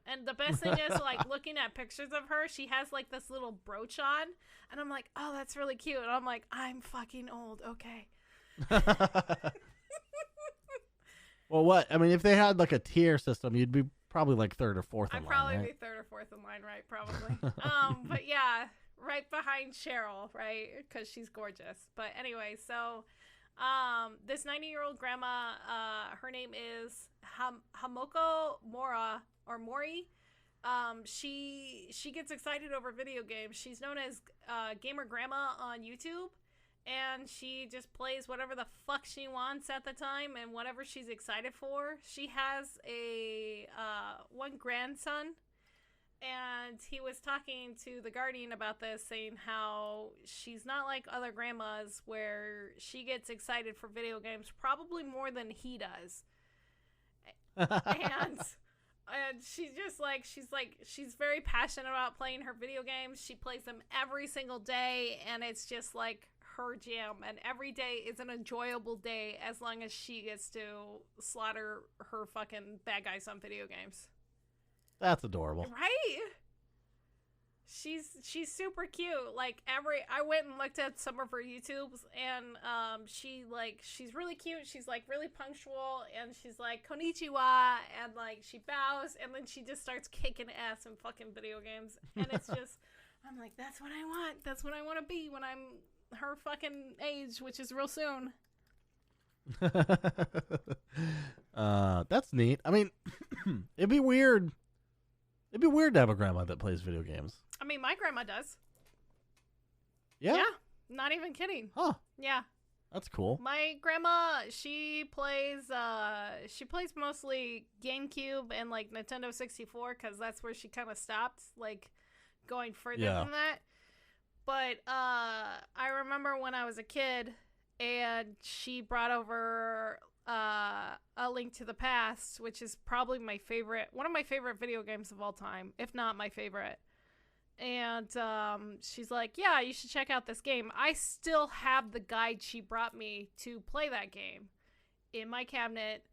And the best thing is, like, looking at pictures of her, she has, like, this little brooch on, and I'm like, oh, that's really cute. And I'm like, I'm fucking old, okay. Well, what? I mean, if they had, like, a tier system, you'd be probably, like, third or fourth in line, I'd probably right? be third or fourth in line, right, probably. But, yeah, right behind Cheryl, right, because she's gorgeous. But anyway, so... this 90-year-old grandma, her name is Hamoko Mori. She gets excited over video games. She's known as Gamer Grandma on YouTube, and she just plays whatever the fuck she wants at the time and whatever she's excited for. She has a one grandson. And he was talking to The Guardian about this, saying how she's not like other grandmas where she gets excited for video games probably more than he does. and she's very passionate about playing her video games. She plays them every single day, and it's just like her jam. And every day is an enjoyable day as long as she gets to slaughter her fucking bad guys on video games. That's adorable. Right? She's super cute. Like I went and looked at some of her YouTubes, and she's really cute. She's like really punctual, and she's like konnichiwa, and like she bows, and then she just starts kicking ass in fucking video games. And it's just I'm like, that's what I want. That's what I want to be when I'm her fucking age, which is real soon. That's neat. I mean, it'd be weird. It'd be weird to have a grandma that plays video games. I mean, my grandma does. Yeah? Yeah, not even kidding. Huh. Yeah. That's cool. My grandma, she plays mostly GameCube and, like, Nintendo 64, because that's where she kind of stopped, like, going further than that. But I remember when I was a kid, and she brought over... A Link to the Past, which is probably one of my favorite video games of all time, if not my favorite. And she's like, yeah, you should check out this game. I still have the guide she brought me to play that game in my cabinet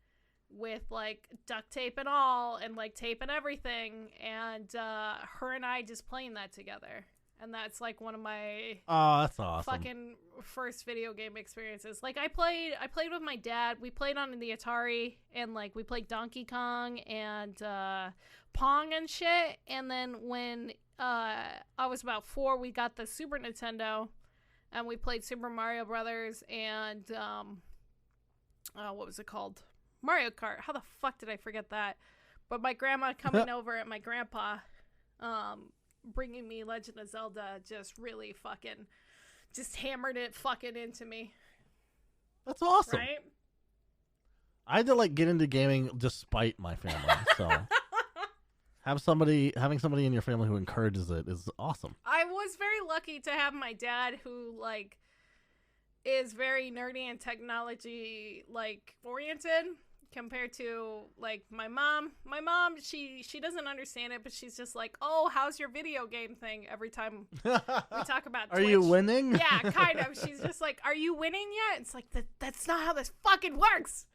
with like duct tape and all, and like tape and everything, and her and I just playing that together. And that's like one of my that's awesome. Fucking first video game experiences. Like I played with my dad. We played on the Atari, and like we played Donkey Kong and Pong and shit. And then when I was about 4, we got the Super Nintendo, and we played Super Mario Brothers and what was it called? Mario Kart. How the fuck did I forget that? But my grandma coming over and my grandpa bringing me Legend of Zelda just really fucking just hammered it fucking into me. That's awesome. Right? I had to like get into gaming despite my family, so having somebody in your family who encourages it is awesome. I was very lucky to have my dad who like is very nerdy and technology like oriented. Compared to like my mom, she doesn't understand it, but she's just like, oh, how's your video game thing every time we talk about Twitch. Are you winning? Yeah, kind of. She's just like, are you winning yet? It's like, that's not how this fucking works.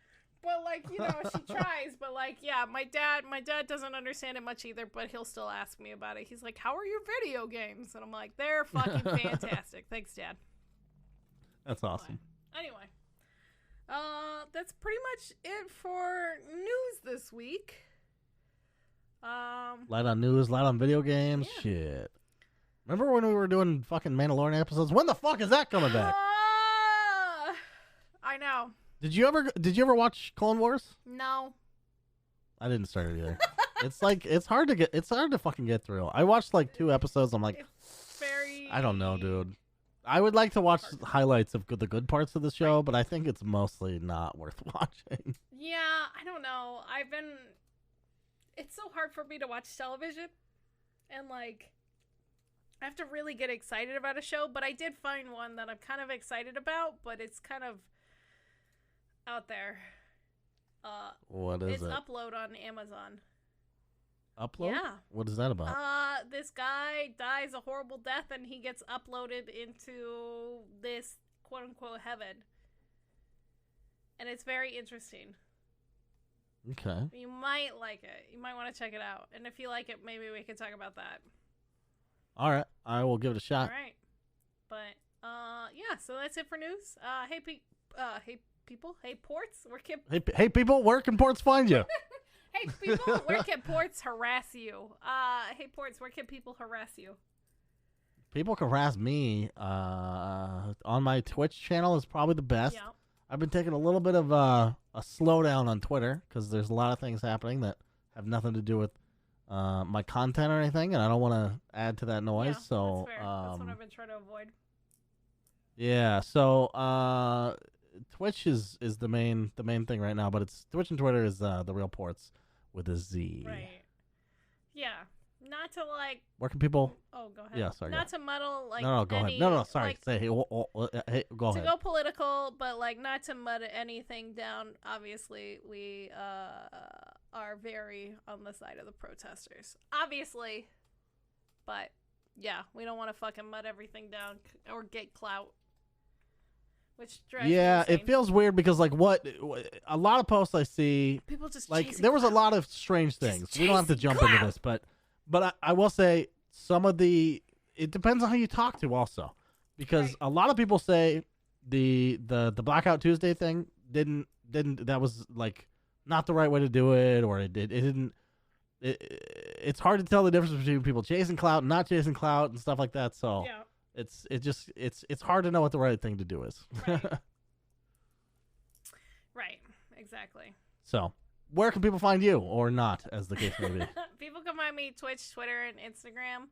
But like, you know, she tries. But like, yeah, my dad doesn't understand it much either, but he'll still ask me about it. He's like, how are your video games? And I'm like, they're fucking fantastic. Thanks, Dad. That's awesome. Anyway. That's pretty much it for news this week. Light on news, light on video games, yeah. Shit. Remember when we were doing fucking Mandalorian episodes? When the fuck is that coming back? I know. Did you ever watch Clone Wars? No. I didn't start it either. it's hard to fucking get through. I watched like 2 episodes. I'm like, it's very... I don't know, dude. I would like to watch highlights of the good parts of the show, but I think it's mostly not worth watching. Yeah, I don't know. It's so hard for me to watch television, and like, I have to really get excited about a show, but I did find one that I'm kind of excited about, but it's kind of out there. What is it? It's Upload on Amazon. Upload? Yeah. What is that about? This guy dies a horrible death, and he gets uploaded into this quote-unquote heaven. And it's very interesting. Okay. You might like it. You might want to check it out. And if you like it, maybe we can talk about that. All right. I will give it a shot. All right. But, yeah, so that's it for news. Hey people. Hey, ports. Hey, people, where can ports find you? Hey, people, where can ports harass you? Hey, ports, where can people harass you? People can harass me on my Twitch channel is probably the best. Yeah. I've been taking a little bit of a slowdown on Twitter because there's a lot of things happening that have nothing to do with my content or anything, and I don't want to add to that noise. Yeah, so that's fair. That's what I've been trying to avoid. Yeah, so Twitch is the main thing right now, but it's Twitch and Twitter is the real ports with a Z. Right. Yeah. Not to like. Where can people? Oh, go ahead. Yeah, sorry. Not to muddle like. No, go ahead. No, sorry. Like, say hey, hey, go ahead. To go political, but like not to mud anything down. Obviously, we are very on the side of the protesters. Obviously, but yeah, we don't want to fucking mud everything down or get clout. Which drives me insane. It feels weird because like what a lot of posts I see, people just like there was a lot of strange things. We don't have to jump into this, but I will say some of it depends on who you talk to also, because a lot of people say the Blackout Tuesday thing didn't that was like not the right way to do it, or it didn't. It's hard to tell the difference between people chasing clout and not chasing clout and stuff like that. So. Yeah. It's hard to know what the right thing to do is. Right, exactly. So, where can people find you, or not, as the case may be? People can find me Twitch, Twitter, and Instagram,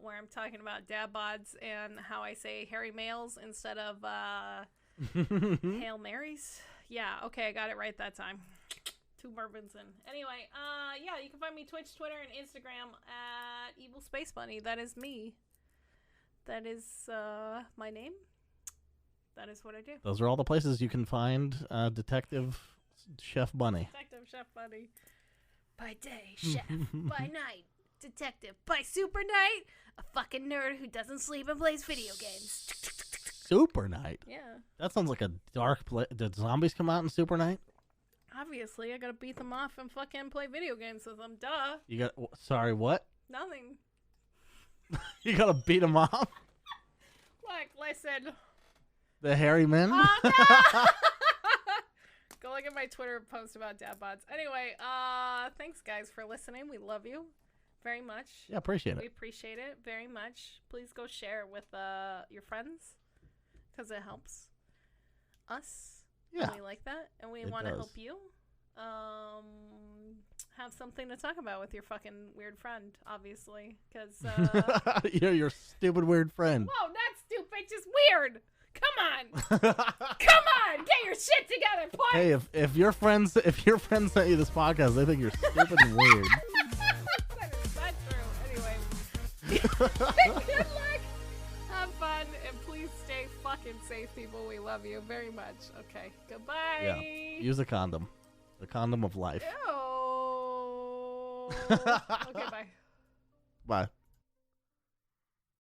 where I'm talking about dad bods and how I say hairy males instead of Hail Marys. Yeah, okay, I got it right that time. 2 bourbons in. Anyway, yeah, you can find me Twitch, Twitter, and Instagram at Evil Space Bunny. That is me. That is my name. That is what I do. Those are all the places you can find Detective Chef Bunny. Detective Chef Bunny. By day, chef. By night, detective. By super night, a fucking nerd who doesn't sleep and plays video games. Super night? Yeah. That sounds like a dark place. Did zombies come out in Super night? Obviously, I gotta beat them off and fucking play video games with them. Duh. You got... Sorry, what? Nothing. You gotta beat them off? Look, listen. The hairy men? Oh, no! Go look at my Twitter post about dad bods. Anyway, thanks, guys, for listening. We love you very much. Yeah, appreciate it. We appreciate it very much. Please go share it with your friends, because it helps us. Yeah. And we like that, and we want to help you. Have something to talk about with your fucking weird friend, obviously, because you're your stupid weird friend. Whoa, not stupid, just weird. Come on, come on, get your shit together, boy. Hey, if your friends sent you this podcast, they think you're stupid and weird. That is not true. Anyway, good luck, have fun, and please stay fucking safe, people. We love you very much. Okay, goodbye. Yeah, use a condom. The condom of life. Ew. Okay, bye. Bye.